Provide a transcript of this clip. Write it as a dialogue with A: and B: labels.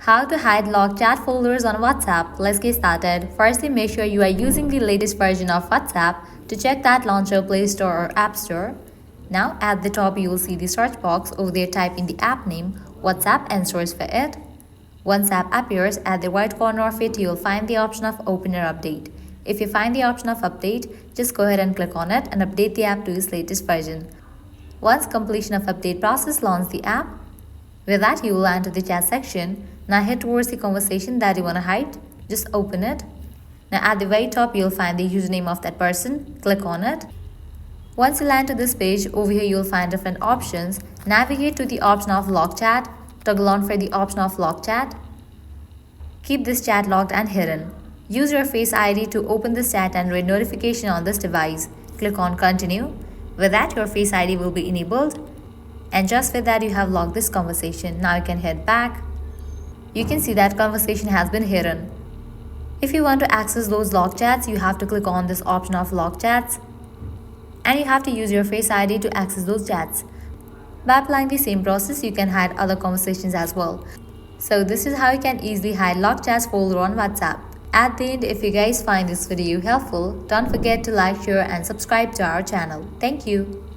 A: How to hide locked chat folders on WhatsApp. Let's get started. Firstly, make sure you are using the latest version of WhatsApp. To check that, launch your Play Store or App Store. Now at the top you will see the search box. Over there type in the app name, WhatsApp and search for it. Once app appears, at the right corner of it you will find the option of open or update. If you find the option of update, just go ahead and click on it and update the app to its latest version. Once completion of update process, launch the app. With that, you will enter the chat section. Now head towards the conversation that you want to hide. Just open it. Now at the very top, you'll find the username of that person. Click on it. Once you land to this page, over here you'll find different options. Navigate to the option of lock chat. Toggle on for the option of lock chat. Keep this chat locked and hidden. Use your Face ID to open this chat and read notification on this device. Click on continue. With that, your Face ID will be enabled. And just with that, you have logged this conversation. Now you can head back. You can see that conversation has been hidden. If you want to access those locked chats, you have to click on this option of locked chats. And you have to use your Face ID to access those chats. By applying the same process, you can hide other conversations as well. So this is how you can easily hide locked chats folder on WhatsApp. At the end, if you guys find this video helpful, don't forget to like, share and subscribe to our channel. Thank you.